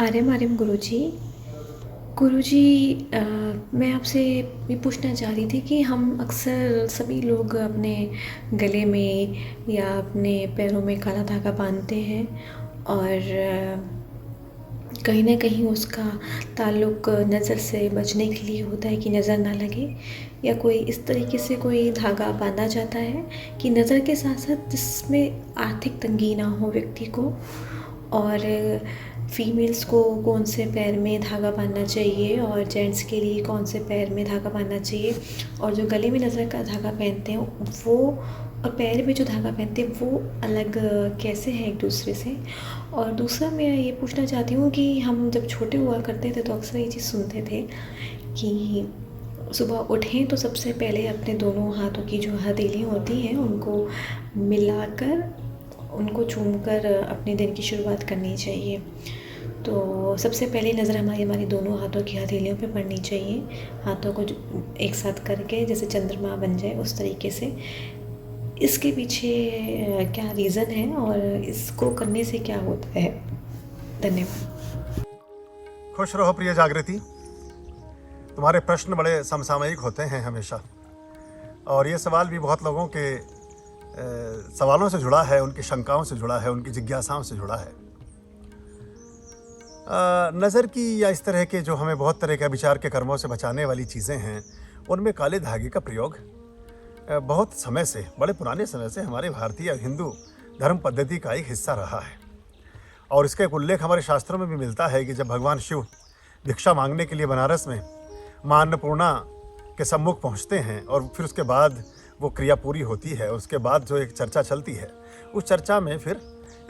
आर्यम आर्यम गुरुजी। गुरुजी, मैं आपसे ये पूछना चाह रही थी कि हम अक्सर सभी लोग अपने गले में या अपने पैरों में काला धागा बांधते हैं और कहीं न कहीं उसका ताल्लुक नज़र से बचने के लिए होता है कि नज़र ना लगे, या कोई इस तरीके से कोई धागा बांधा जाता है कि नज़र के साथ-साथ जिसमें आर्थिक तंगी ना हो व्यक्ति को। और फीमेल्स को कौन से पैर में धागा बांधना चाहिए और जेंट्स के लिए कौन से पैर में धागा बांधना चाहिए, और जो गले में नज़र का धागा पहनते हैं वो और पैर में जो धागा पहनते हैं वो अलग कैसे है एक दूसरे से। और दूसरा मैं ये पूछना चाहती हूँ कि हम जब छोटे हुआ करते थे तो अक्सर ये चीज़ सुनते थे कि सुबह उठें तो सबसे पहले अपने दोनों हाथों की जो हथेलियाँ होती हैं उनको मिलाकर, उनको चूमकर अपने दिन की शुरुआत करनी चाहिए। तो सबसे पहली नज़र हमारी दोनों हाथों की हथेलियों पे पड़नी चाहिए, हाथों को एक साथ करके जैसे चंद्रमा बन जाए उस तरीके से। इसके पीछे क्या रीज़न है और इसको करने से क्या होता है? धन्यवाद। खुश रहो प्रिय जागृति। तुम्हारे प्रश्न बड़े समसामयिक होते हैं हमेशा, और ये सवाल भी बहुत लोगों के सवालों से जुड़ा है, उनकी शंकाओं से जुड़ा है, उनकी जिज्ञासाओं से जुड़ा है। नज़र की या इस तरह के जो हमें बहुत तरह के विचार के कर्मों से बचाने वाली चीज़ें हैं, उनमें काले धागे का प्रयोग बहुत समय से, बड़े पुराने समय से हमारे भारतीय हिंदू धर्म पद्धति का एक हिस्सा रहा है। और इसका एक उल्लेख हमारे शास्त्रों में भी मिलता है कि जब भगवान शिव भिक्षा मांगने के लिए बनारस में माँ अन्नपूर्णा के सम्मुख पहुँचते हैं और फिर उसके बाद वो क्रिया पूरी होती है, उसके बाद जो एक चर्चा चलती है, उस चर्चा में फिर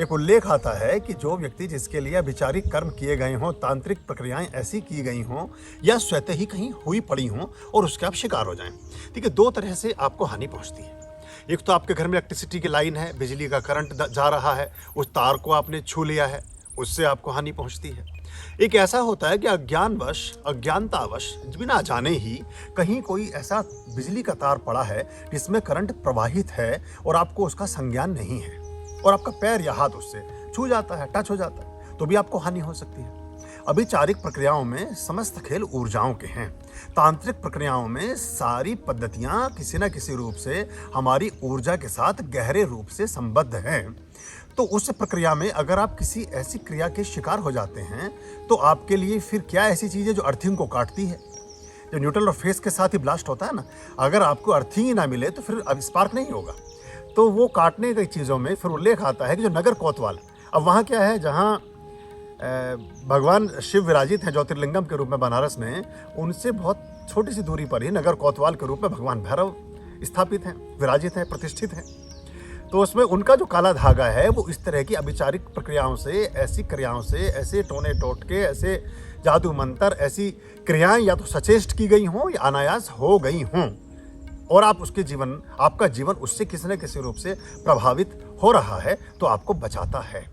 एक उल्लेख आता है कि जो व्यक्ति जिसके लिए विचारिक कर्म किए गए हों, तांत्रिक प्रक्रियाएं ऐसी की गई हों या स्वतः ही कहीं हुई पड़ी हों और उसके आप शिकार हो जाएं, ठीक है, दो तरह से आपको हानि पहुंचती है। एक तो आपके घर में इलेक्ट्रिसिटी की लाइन है, बिजली का करंट जा रहा है, उस तार को आपने छू लिया है, उससे आपको हानि पहुंचती है। एक ऐसा होता है कि अज्ञानवश, अज्ञानतावश, बिना जाने ही कहीं कोई ऐसा बिजली का तार पड़ा है जिसमें करंट प्रवाहित है और आपको उसका संज्ञान नहीं है, और आपका पैर या हाथ उससे छू जाता है, टच हो जाता है, तो भी आपको हानि हो सकती है। अभिचारिक प्रक्रियाओं में समस्त खेल ऊर्जाओं के हैं। तांत्रिक प्रक्रियाओं में सारी पद्धतियां किसी न किसी रूप से हमारी ऊर्जा के साथ गहरे रूप से संबद्ध हैं। तो उस प्रक्रिया में अगर आप किसी ऐसी क्रिया के शिकार हो जाते हैं तो आपके लिए फिर क्या ऐसी चीज़ है जो अर्थिंग को काटती है? जो न्यूट्रल और फेस के साथ ही ब्लास्ट होता है ना, अगर आपको अर्थिंग ही ना मिले तो फिर अब स्पार्क नहीं होगा। तो वो काटने की चीज़ों में फिर उल्लेख आता है कि जो नगर कोतवाल, अब वहाँ क्या है, जहाँ भगवान शिव विराजित हैं ज्योतिर्लिंगम के रूप में बनारस में, उनसे बहुत छोटी सी दूरी पर ही नगर कोतवाल के रूप में भगवान भैरव स्थापित हैं, विराजित हैं, प्रतिष्ठित हैं। तो उसमें उनका जो काला धागा है वो इस तरह की अभिचारिक प्रक्रियाओं से, ऐसी क्रियाओं से, ऐसे टोने टोटके, ऐसे जादू मंत्र, ऐसी क्रियाएं या तो सचेष्ट की गई हों या अनायास हो गई हों, और आप उसके जीवन, आपका जीवन उससे किसी न किसी रूप से प्रभावित हो रहा है, तो आपको बचाता है।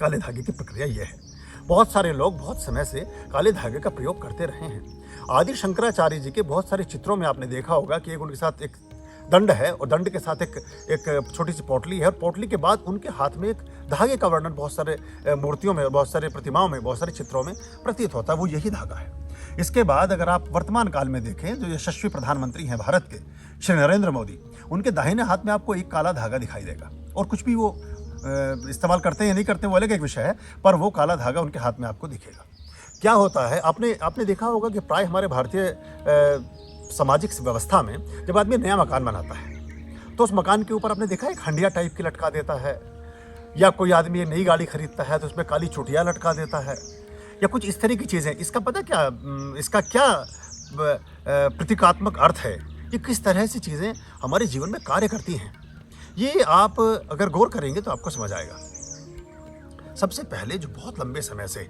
काले धागे की प्रक्रिया यह है। बहुत सारे लोग बहुत समय से काले धागे का प्रयोग करते रहे हैं। आदि शंकराचार्य जी के बहुत सारे चित्रों में आपने देखा होगा कि एक उनके साथ एक दंड है और दंड के साथ एक छोटी सी पोटली है, और पोटली के बाद उनके हाथ में एक धागे का वर्णन बहुत सारे मूर्तियों में, बहुत सारे प्रतिमाओं में, बहुत सारे चित्रों में प्रतीत होता है, वो यही धागा है। इसके बाद अगर आप वर्तमान काल में देखें, जो यशस्वी प्रधानमंत्री हैं भारत के, श्री नरेंद्र मोदी, उनके दाहिने हाथ में आपको एक काला धागा दिखाई देगा, और कुछ भी वो इस्तेमाल करते हैं या नहीं करते वो अलग एक विषय है, पर वो काला धागा उनके हाथ में आपको दिखेगा। क्या होता है, आपने देखा होगा कि प्राय हमारे भारतीय सामाजिक व्यवस्था में जब आदमी नया मकान बनाता है तो उस मकान के ऊपर आपने देखा एक हंडिया टाइप की लटका देता है, या कोई आदमी एक नई गाड़ी खरीदता है तो उसमें काली चुटिया लटका देता है, या कुछ इस तरह की चीज़ें। इसका पता क्या, इसका क्या प्रतीकात्मक अर्थ है, ये किस तरह से चीज़ें हमारे जीवन में कार्य करती हैं, ये आप अगर गौर करेंगे तो आपको समझ आएगा। सबसे पहले जो बहुत लंबे समय से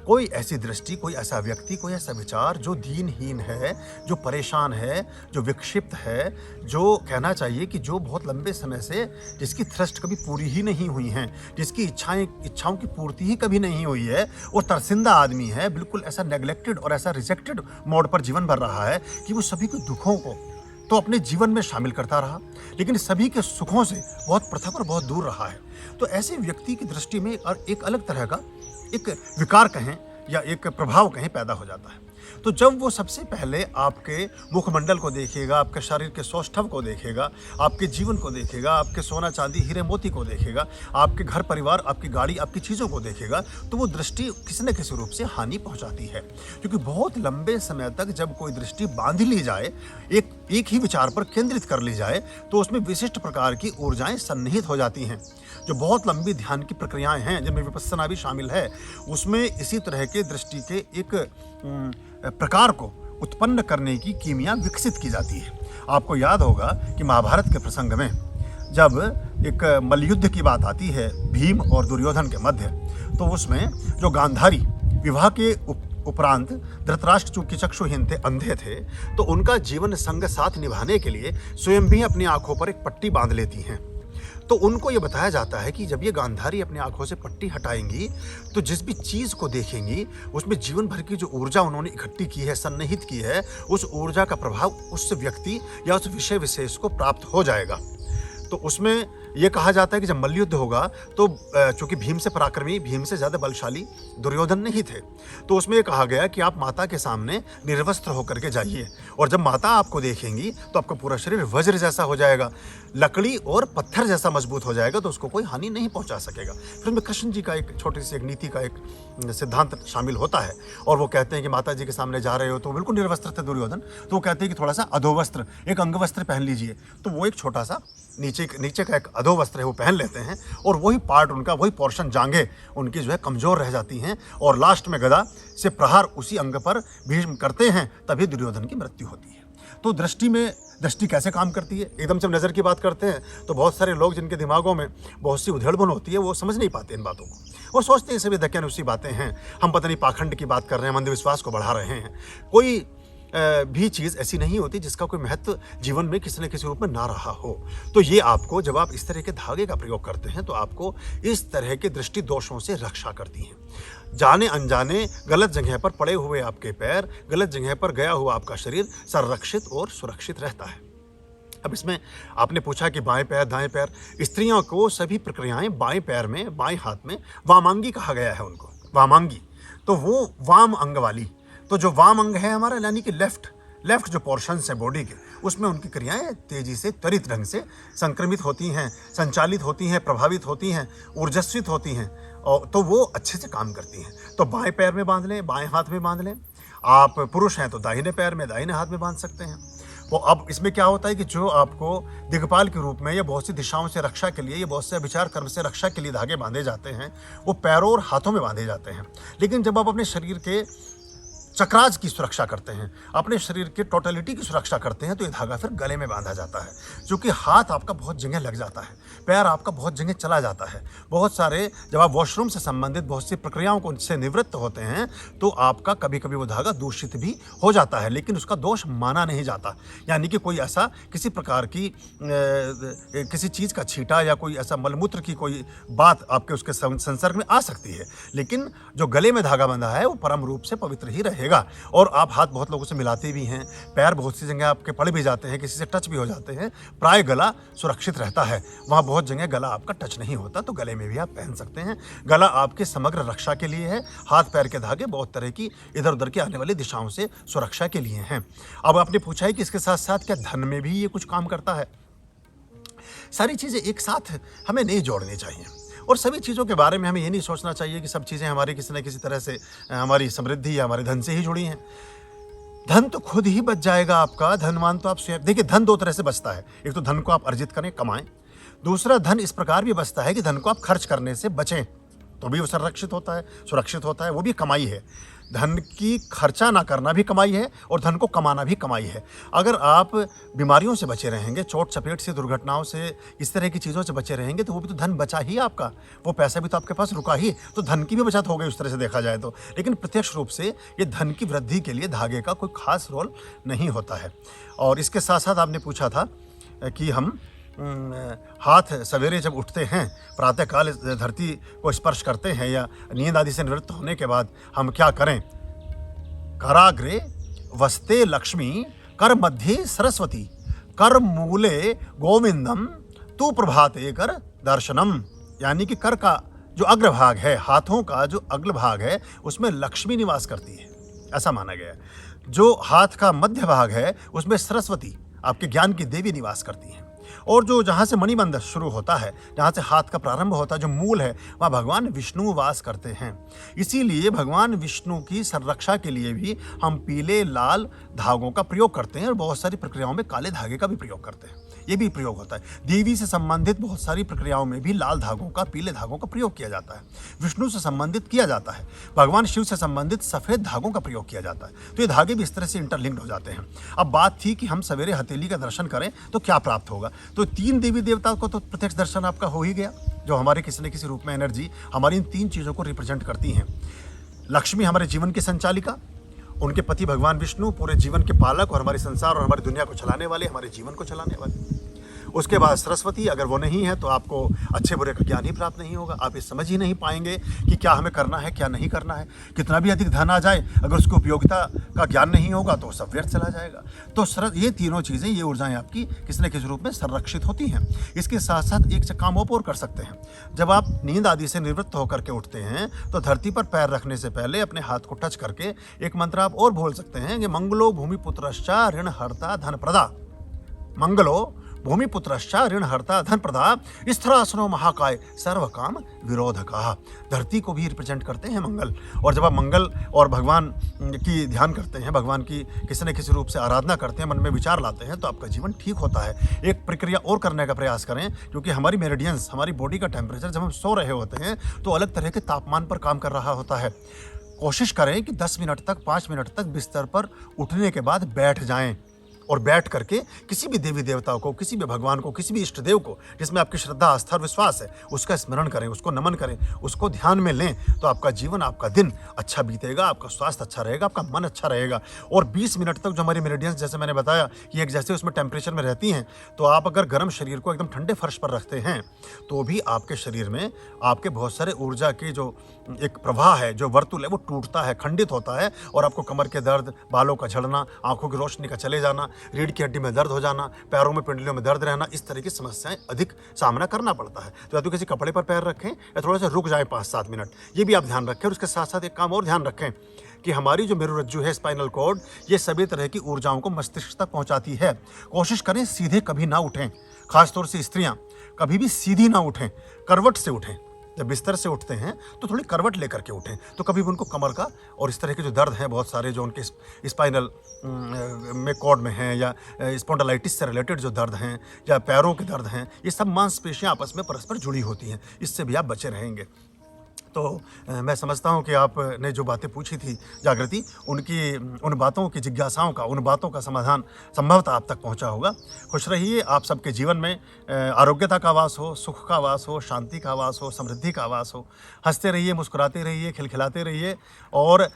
कोई ऐसी दृष्टि, कोई ऐसा व्यक्ति, कोई ऐसा विचार जो दीनहीन है, जो परेशान है, जो विक्षिप्त है, जो कहना चाहिए कि जो बहुत लंबे समय से जिसकी थ्रस्ट कभी पूरी ही नहीं हुई हैं, जिसकी इच्छाओं की पूर्ति ही कभी नहीं हुई है, वो तरसिंदा आदमी है, बिल्कुल ऐसा नेग्लेक्टेड और ऐसा रिजेक्टेड मोड पर जीवन भर रहा है कि वो सभी के दुखों को तो अपने जीवन में शामिल करता रहा, लेकिन सभी के सुखों से बहुत पृथक और बहुत दूर रहा है। तो ऐसे व्यक्ति की दृष्टि में एक अलग तरह का एक विकार कहें या एक प्रभाव कहें पैदा हो जाता है। तो जब वो सबसे पहले आपके मुखमंडल को देखेगा, आपके शरीर के सौष्ठव को देखेगा, आपके जीवन को देखेगा, आपके सोना चांदी हीरे मोती को देखेगा, आपके घर परिवार, आपकी गाड़ी, आपकी चीज़ों को देखेगा, तो वो दृष्टि किसी न किसी रूप से हानि पहुंचाती है। क्योंकि बहुत लंबे समय तक जब कोई दृष्टि बांध ली जाए, एक ही विचार पर केंद्रित कर ली जाए, तो उसमें विशिष्ट प्रकार की ऊर्जाएं सन्निहित हो जाती हैं। जो बहुत लंबी ध्यान की प्रक्रियाएं हैं, जिनमें विपस्सना भी शामिल है, उसमें इसी तरह के दृष्टि के एक प्रकार को उत्पन्न करने की कीमिया विकसित की जाती है। आपको याद होगा कि महाभारत के प्रसंग में जब एक मल्लयुद्ध की बात आती है भीम और दुर्योधन के मध्य, तो उसमें जो गांधारी विवाह के उपरांत धृतराष्ट्र चूंकि चक्षुहीन थे, अंधे थे, तो उनका जीवन संग साथ निभाने के लिए स्वयं भी अपनी आंखों पर एक पट्टी बांध लेती हैं। तो उनको ये बताया जाता है कि जब ये गांधारी अपनी आंखों से पट्टी हटाएंगी, तो जिस भी चीज़ को देखेंगी उसमें जीवन भर की जो ऊर्जा उन्होंने इकट्ठी की है, सन्निहित की है, उस ऊर्जा का प्रभाव उस व्यक्ति या उस विषय विशेष को प्राप्त हो जाएगा। तो उसमें यह कहा जाता है कि जब मल्लयुद्ध होगा तो चूंकि भीम से पराक्रमी, भीम से ज़्यादा बलशाली दुर्योधन नहीं थे, तो उसमें यह कहा गया कि आप माता के सामने निर्वस्त्र होकर के जाइए, और जब माता आपको देखेंगी तो आपका पूरा शरीर वज्र जैसा हो जाएगा, लकड़ी और पत्थर जैसा मजबूत हो जाएगा, तो उसको कोई हानि नहीं पहुंचा सकेगा। फिर उसमें कृष्ण जी का एक छोटी सी एक नीति का एक सिद्धांत शामिल होता है, और वो कहते हैं कि माता जी के सामने जा रहे हो तो बिल्कुल निर्वस्त्र थे दुर्योधन, तो वो कहते हैं कि थोड़ा सा अधोवस्त्र, एक अंगवस्त्र पहन लीजिए। तो वो एक छोटा सा नीचे का एक अधोवस्त्र है वो पहन लेते हैं, और वही पार्ट उनका, वही पोर्शन, जांघें उनकी जो है कमजोर रह जाती हैं, और लास्ट में गदा से प्रहार उसी अंग पर भीष्म करते हैं, तभी दुर्योधन की मृत्यु होती है। तो दृष्टि कैसे काम करती है? एकदम से नज़र की बात करते हैं तो बहुत सारे लोग जिनके दिमागों में बहुत सी उधेड़बुन होती है, वो समझ नहीं पाते इन बातों को, और सोचते हैं सभी दक्यानुसी बातें हैं, हम पता नहीं पाखंड की बात कर रहे हैं, अंधविश्वास को बढ़ा रहे हैं। कोई भी चीज़ ऐसी नहीं होती जिसका कोई महत्व जीवन में किसी न किसी रूप में ना रहा हो। तो ये आपको, जब आप इस तरह के धागे का प्रयोग करते हैं, तो आपको इस तरह के दृष्टि दोषों से रक्षा करती हैं। जाने अनजाने गलत जगह पर पड़े हुए आपके पैर, गलत जगह पर गया हुआ आपका शरीर संरक्षित और सुरक्षित रहता है। अब इसमें आपने पूछा कि बाएं पैर, दाएं पैर, स्त्रियों को सभी प्रक्रियाएं बाएं पैर में, बाएं हाथ में वामांगी कहा गया है उनको, वामांगी। तो वो वाम अंग वाली, तो जो वाम अंग है हमारा, यानी कि लेफ्ट जो पोर्शंस हैं बॉडी के, उसमें उनकी क्रियाएं तेजी से, त्वरित ढंग से संक्रमित होती हैं, संचालित होती हैं, प्रभावित होती हैं, ऊर्जस्वित होती हैं, और तो वो अच्छे से काम करती हैं। तो बाएं पैर में बांध लें, बाएं हाथ में बांध लें। आप पुरुष हैं तो दाहिने पैर में, दाहिने हाथ में बांध सकते हैं। तो अब इसमें क्या होता है कि जो आपको दिग्पाल के रूप में या बहुत सी दिशाओं से रक्षा के लिए, या बहुत से विचार कर्म से रक्षा के लिए धागे बांधे जाते हैं, वो पैरों और हाथों में बांधे जाते हैं। लेकिन जब आप अपने शरीर के चक्राज की सुरक्षा करते हैं, अपने शरीर के टोटलिटी की सुरक्षा करते हैं, तो ये धागा फिर गले में बांधा जाता है, क्योंकि हाथ आपका बहुत जगह लग जाता है, पैर आपका बहुत जगह चला जाता है। बहुत सारे, जब आप वॉशरूम से संबंधित बहुत सी प्रक्रियाओं को से निवृत्त होते हैं, तो आपका कभी कभी वो धागा दूषित भी हो जाता है, लेकिन उसका दोष माना नहीं जाता। यानी कि कोई ऐसा किसी प्रकार की किसी चीज़ का छींटा या कोई ऐसा मलमूत्र की कोई बात आपके उसके संसर्ग में आ सकती है, लेकिन जो गले में धागा बंधा है वो परम रूप से पवित्र ही रहेगा। और आप हाथ बहुत लोगों से मिलाते भी हैं, पैर बहुत सी जगह आपके पड़ भी जाते हैं, किसी से टच भी हो जाते हैं, प्राय गला सुरक्षित रहता है। वहाँ बहुत जगह गला आपका टच नहीं होता, तो गले में भी आप पहन सकते हैं। गला आपके समग्र रक्षा के लिए है, हाथ पैर के धागे बहुत तरह की इधर उधर की आने वाली दिशाओं से सुरक्षा के लिए हैं। अब आपने पूछा है कि इसके साथ साथ क्या धन में भी ये कुछ काम करता है? सारी चीज़ें एक साथ हमें नहीं जोड़नी चाहिए, और सभी चीज़ों के बारे में हमें ये नहीं सोचना चाहिए कि सब चीज़ें हमारी किसी न किसी तरह से हमारी समृद्धि या हमारे धन से ही जुड़ी हैं। धन तो खुद ही बच जाएगा आपका, धनवान तो आप स्वयं। देखिए, धन दो तरह से बचता है, एक तो धन को आप अर्जित करें, कमाएं, दूसरा धन इस प्रकार भी बचता है कि धन को आप खर्च करने से बचें, तो भी वो संरक्षित होता है, सुरक्षित होता है, वो भी कमाई है। धन की खर्चा ना करना भी कमाई है, और धन को कमाना भी कमाई है। अगर आप बीमारियों से बचे रहेंगे, चोट चपेट से, दुर्घटनाओं से, इस तरह की चीज़ों से बचे रहेंगे, तो वो भी तो धन बचा ही आपका, वो पैसा भी तो आपके पास रुका ही, तो धन की भी बचत हो गई उस तरह से देखा जाए तो। लेकिन प्रत्यक्ष रूप से ये धन की वृद्धि के लिए धागे का कोई खास रोल नहीं होता है। और इसके साथ साथ आपने पूछा था कि हम हाथ सवेरे जब उठते हैं, प्रातःकाल धरती को स्पर्श करते हैं, या नींद आदि से निवृत्त होने के बाद हम क्या करें? कराग्रे वस्ते लक्ष्मी, कर मध्य सरस्वती, कर मूले गोविंदम, तू प्रभाते कर दर्शनम। यानी कि कर का जो अग्रभाग है, हाथों का जो अग्रभाग है, उसमें लक्ष्मी निवास करती है, ऐसा माना गया है। जो हाथ का मध्य भाग है, उसमें सरस्वती, आपके ज्ञान की देवी निवास करती हैं। और जो जहाँ से मणिबंध शुरू होता है, जहाँ से हाथ का प्रारंभ होता है, जो मूल है, वहाँ भगवान विष्णु वास करते हैं। इसीलिए भगवान विष्णु की संरक्षा के लिए भी हम पीले लाल धागों का प्रयोग करते हैं और बहुत सारी प्रक्रियाओं में काले धागे का भी प्रयोग करते हैं। ये भी प्रयोग होता है। देवी से संबंधित बहुत सारी प्रक्रियाओं में भी लाल धागों का, पीले धागों का प्रयोग किया जाता है। विष्णु से संबंधित किया जाता है। भगवान शिव से संबंधित सफेद धागों का प्रयोग किया जाता है। तो ये धागे भी इस तरह से इंटरलिंक्ड हो जाते हैं। अब बात थी कि हम सवेरे हथेली का दर्शन करें तो क्या प्राप्त होगा। तो 3 देवी देवताओं को तो प्रत्यक्ष दर्शन आपका हो ही गया, जो हमारे किसी न किसी रूप में एनर्जी हमारी इन 3 चीज़ों को रिप्रेजेंट करती हैं। लक्ष्मी हमारे जीवन की संचालिका, उनके पति भगवान विष्णु पूरे जीवन के पालक और हमारे संसार और हमारी दुनिया को चलाने वाले, हमारे जीवन को चलाने वाले। उसके बाद सरस्वती, अगर वो नहीं है तो आपको अच्छे बुरे का ज्ञान ही प्राप्त नहीं होगा। आप ये समझ ही नहीं पाएंगे कि क्या हमें करना है, क्या नहीं करना है। कितना भी अधिक धन आ जाए, अगर उसकी उपयोगिता का ज्ञान नहीं होगा तो सब व्यर्थ चला जाएगा। तो ये तीनों चीज़ें, ये ऊर्जाएं आपकी किसी न किसी रूप में संरक्षित होती हैं। इसके साथ साथ एक काम और कर सकते हैं। जब आप नींद आदि से निवृत्त होकर के उठते हैं तो धरती पर पैर रखने से पहले अपने हाथ को टच करके एक मंत्र आप और बोल सकते हैं कि मंगलो भूमिपुत्रश्चा ऋण हर्ता धन प्रदा। मंगलो भूमिपुत्रश्चा ऋण हर्ता धन प्रदा स्थिरासनो महाकाय सर्व काम विरोधका। धरती को भी रिप्रेजेंट करते हैं मंगल। और जब आप मंगल और भगवान की ध्यान करते हैं, भगवान की किसी न किसी रूप से आराधना करते हैं, मन में विचार लाते हैं, तो आपका जीवन ठीक होता है। एक प्रक्रिया और करने का प्रयास करें, क्योंकि हमारी मेरिडियंस, हमारी बॉडी का टेम्परेचर जब हम सो रहे होते हैं तो अलग तरह के तापमान पर काम कर रहा होता है। कोशिश करें कि 10 मिनट तक, 5 मिनट तक बिस्तर पर उठने के बाद बैठ जाएं और बैठ करके किसी भी देवी देवताओं को, किसी भी भगवान को, किसी भी इष्ट देव को जिसमें आपकी श्रद्धा, आस्था और विश्वास है, उसका स्मरण करें, उसको नमन करें, उसको ध्यान में लें। तो आपका जीवन, आपका दिन अच्छा बीतेगा, आपका स्वास्थ्य अच्छा रहेगा, आपका मन अच्छा रहेगा। और 20 मिनट तक जो हमारी मेरिडियंस, जैसे मैंने बताया कि एक जैसे उसमें टेम्परेचर में रहती हैं, तो आप अगर गर्म शरीर को एकदम ठंडे फर्श पर रखते हैं तो भी आपके शरीर में आपके बहुत सारे ऊर्जा की जो एक प्रवाह है, जो वर्तुल है, वो टूटता है, खंडित होता है। और आपको कमर के दर्द, बालों का झड़ना, आंखों की रोशनी का चले जाना, रीढ़ की हड्डी में दर्द हो जाना, पैरों में पिंडलियों में दर्द रहना, इस तरह की समस्याएं अधिक सामना करना पड़ता है। तो या तो किसी कपड़े पर पैर रखें या थोड़ा सा रुक जाएं 5-7 मिनट, ये भी आप ध्यान रखें। और उसके साथ साथ एक काम और ध्यान रखें कि हमारी जो मेरुरज्जु है, स्पाइनल कॉर्ड, ये सभी तरह की ऊर्जाओं को मस्तिष्क तक पहुंचाती है। कोशिश करें सीधे कभी ना उठें, खासतौर से स्त्रियां कभी भी सीधी ना उठें, करवट से उठें। जब बिस्तर से उठते हैं तो थोड़ी करवट लेकर के उठें, तो कभी भी उनको कमर का और इस तरह के जो दर्द हैं, बहुत सारे जो उनके स्पाइनल में कॉर्ड में हैं, या स्पॉन्डिलाइटिस से रिलेटेड जो दर्द हैं, या पैरों के दर्द हैं, ये सब मांसपेशियां आपस में परस्पर जुड़ी होती हैं। इससे भी आप बचे रहेंगे। तो मैं समझता हूँ कि आपने जो बातें पूछी थी जागृति, उन बातों की जिज्ञासाओं का, उन बातों का समाधान संभवतः आप तक पहुँचा होगा। खुश रहिए। आप सबके जीवन में आरोग्यता का वास हो, सुख का वास हो, शांति का वास हो, समृद्धि का वास हो। हंसते रहिए, मुस्कुराते रहिए, खिलखिलाते रहिए। और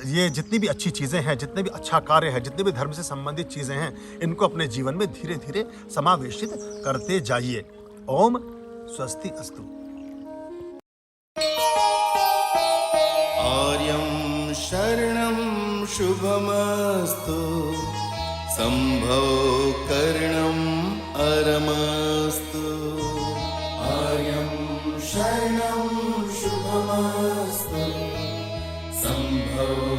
ये जितनी भी अच्छी चीज़ें हैं, जितने भी अच्छा कार्य है, जितने भी धर्म से संबंधित चीज़ें हैं, इनको अपने जीवन में धीरे धीरे समावेशित करते जाइए। ओम स्वस्ति अस्तु। आर्यं शरणं शुभमस्तु, संभव करणम् अरमस्तु। आर्यं शरणं शुभमस्तु, संभव